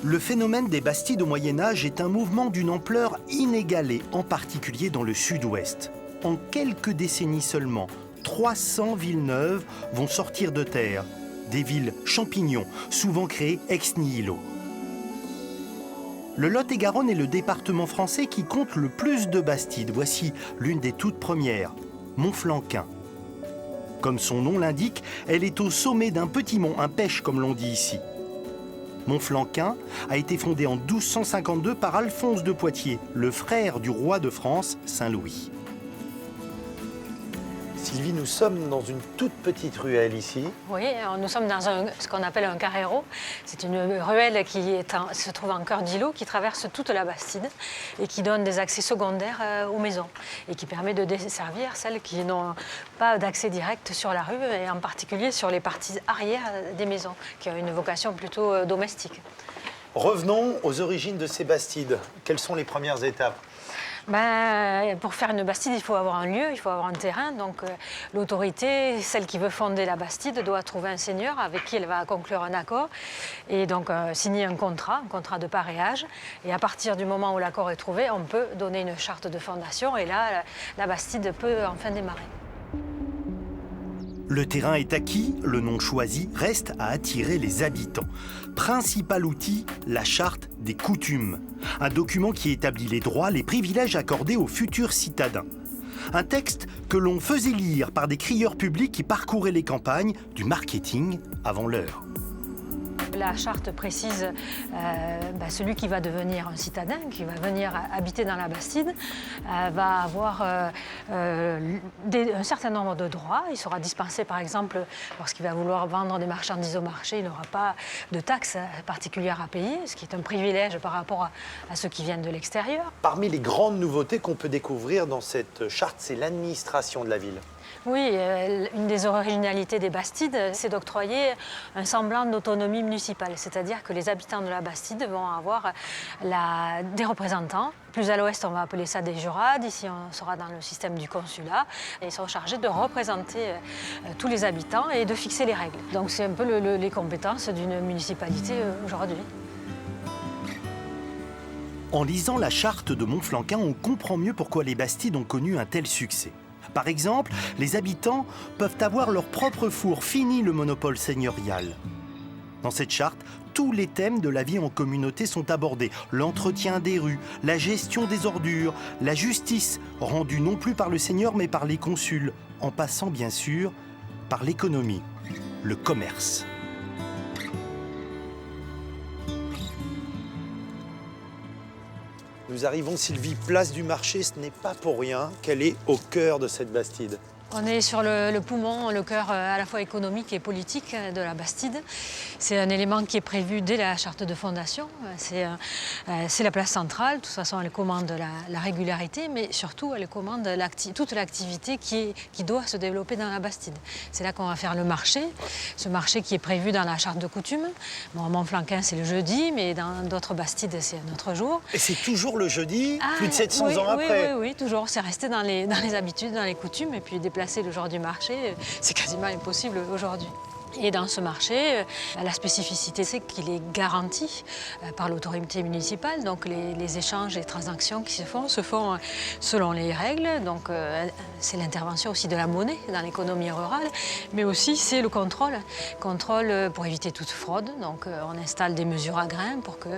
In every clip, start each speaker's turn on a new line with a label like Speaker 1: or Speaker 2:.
Speaker 1: Le phénomène des bastides au Moyen-Âge est un mouvement d'une ampleur inégalée, en particulier dans le sud-ouest. En quelques décennies seulement, 300 villes neuves vont sortir de terre. Des villes champignons, souvent créées ex nihilo. Le Lot-et-Garonne est le département français qui compte le plus de bastides. Voici l'une des toutes premières, Montflanquin. Comme son nom l'indique, elle est au sommet d'un petit mont, un pêche comme l'on dit ici. Montflanquin a été fondé en 1252 par Alphonse de Poitiers, le frère du roi de France, Saint-Louis. Sylvie, nous sommes dans une toute petite ruelle ici.
Speaker 2: Oui, nous sommes dans ce qu'on appelle un carrero. C'est une ruelle qui se trouve en cœur d'îlot, qui traverse toute la Bastide et qui donne des accès secondaires aux maisons et qui permet de desservir celles qui n'ont pas d'accès direct sur la rue et en particulier sur les parties arrière des maisons, qui ont une vocation plutôt domestique.
Speaker 1: Revenons aux origines de ces bastides. Quelles sont les premières étapes ?
Speaker 2: Pour faire une bastide, il faut avoir un lieu, il faut avoir un terrain. Donc l'autorité, celle qui veut fonder la bastide, doit trouver un seigneur avec qui elle va conclure un accord et donc signer un contrat de pareage. Et à partir du moment où l'accord est trouvé, on peut donner une charte de fondation et là, la bastide peut enfin démarrer.
Speaker 1: Le terrain est acquis, le nom choisi reste à attirer les habitants. Principal outil, la charte des coutumes. Un document qui établit les droits, les privilèges accordés aux futurs citadins. Un texte que l'on faisait lire par des crieurs publics qui parcouraient les campagnes du marketing avant l'heure.
Speaker 2: La charte précise celui qui va devenir un citadin, qui va venir habiter dans la Bastide, va avoir un certain nombre de droits. Il sera dispensé, par exemple, lorsqu'il va vouloir vendre des marchandises au marché, il n'aura pas de taxes particulières à payer, ce qui est un privilège par rapport à ceux qui viennent de l'extérieur.
Speaker 1: Parmi les grandes nouveautés qu'on peut découvrir dans cette charte, c'est l'administration de la ville.
Speaker 2: Oui, une des originalités des Bastides, c'est d'octroyer un semblant d'autonomie municipale. C'est-à-dire que les habitants de la Bastide vont avoir des représentants. Plus à l'ouest, on va appeler ça des jurades. Ici, on sera dans le système du consulat. Et ils sont chargés de représenter tous les habitants et de fixer les règles. Donc c'est un peu les compétences d'une municipalité aujourd'hui.
Speaker 1: En lisant la charte de Montflanquin, on comprend mieux pourquoi les Bastides ont connu un tel succès. Par exemple, les habitants peuvent avoir leur propre four, fini le monopole seigneurial. Dans cette charte, tous les thèmes de la vie en communauté sont abordés. L'entretien des rues, la gestion des ordures, la justice, rendue non plus par le seigneur mais par les consuls, en passant bien sûr par l'économie, le commerce. Nous arrivons, Sylvie, place du marché. Ce n'est pas pour rien qu'elle est au cœur de cette Bastide.
Speaker 2: On est sur le poumon, le cœur à la fois économique et politique de la Bastide. C'est un élément qui est prévu dès la charte de fondation. C'est la place centrale. De toute façon, elle commande la régularité, mais surtout, elle commande toute l'activité qui doit se développer dans la Bastide. C'est là qu'on va faire le marché. Ce marché qui est prévu dans la charte de coutume. Bon, à Montflanquin, c'est le jeudi, mais dans d'autres Bastides, c'est un autre jour.
Speaker 1: Et c'est toujours le jeudi, plus de 700 ans après.
Speaker 2: Oui, toujours. C'est resté dans les habitudes, dans les coutumes, et puis déplacer le jour du marché, c'est quasiment impossible aujourd'hui. Et dans ce marché, la spécificité, c'est qu'il est garanti par l'autorité municipale. Donc les échanges et les transactions qui se font selon les règles. Donc c'est l'intervention aussi de la monnaie dans l'économie rurale, mais aussi c'est le contrôle pour éviter toute fraude. Donc on installe des mesures à grains pour que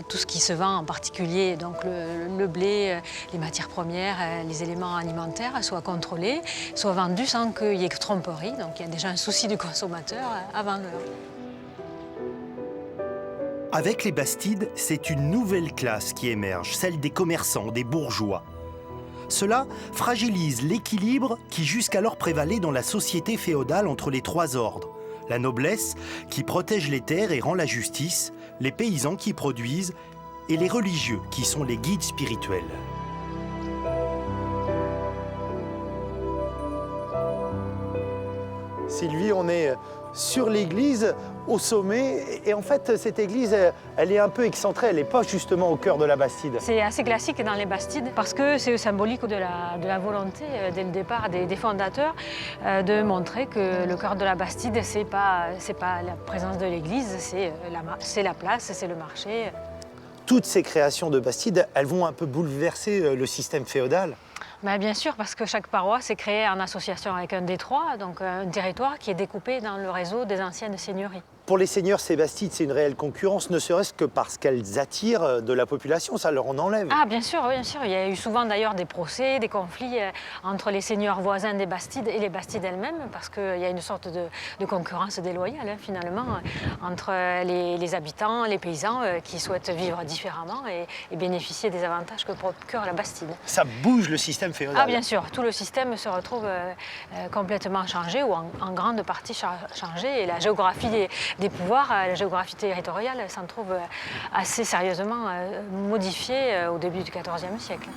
Speaker 2: tout ce qui se vend, en particulier donc le blé, les matières premières, les éléments alimentaires, soit contrôlés, soit vendus sans qu'il y ait de tromperie. Donc il y a déjà un souci du consommateur avant l'heure.
Speaker 1: Avec les Bastides, c'est une nouvelle classe qui émerge, celle des commerçants, des bourgeois. Cela fragilise l'équilibre qui jusqu'alors prévalait dans la société féodale entre les trois ordres. La noblesse qui protège les terres et rend la justice, les paysans qui produisent et les religieux qui sont les guides spirituels.
Speaker 3: Sylvie, on est sur l'église, au sommet. Et en fait, cette église, elle est un peu excentrée. Elle n'est pas justement au cœur de la Bastide.
Speaker 2: C'est assez classique dans les Bastides parce que c'est symbolique de la volonté, dès le départ des fondateurs, de montrer que le cœur de la Bastide, c'est pas la présence de l'église, c'est la place, c'est le marché.
Speaker 3: Toutes ces créations de Bastide, elles vont un peu bouleverser le système féodal.
Speaker 2: Ben, bien sûr, parce que chaque paroisse est créée en association avec un détroit, donc un territoire qui est découpé dans le réseau des anciennes seigneuries.
Speaker 3: Pour les seigneurs, ces Bastides, c'est une réelle concurrence, ne serait-ce que parce qu'elles attirent de la population, ça leur en enlève.
Speaker 2: Ah, bien sûr, bien sûr. Il y a eu souvent d'ailleurs des procès, des conflits entre les seigneurs voisins des Bastides et les Bastides elles-mêmes, parce qu'il y a une sorte de concurrence déloyale, finalement, entre les habitants, les paysans qui souhaitent vivre différemment et bénéficier des avantages que procure la Bastide.
Speaker 3: Ça bouge le système féodal.
Speaker 2: Ah, bien sûr. Tout le système se retrouve complètement changé ou en grande partie changé. Et la géographie des pouvoirs, la géographie territoriale s'en trouve assez sérieusement modifiée au début du XIVe siècle.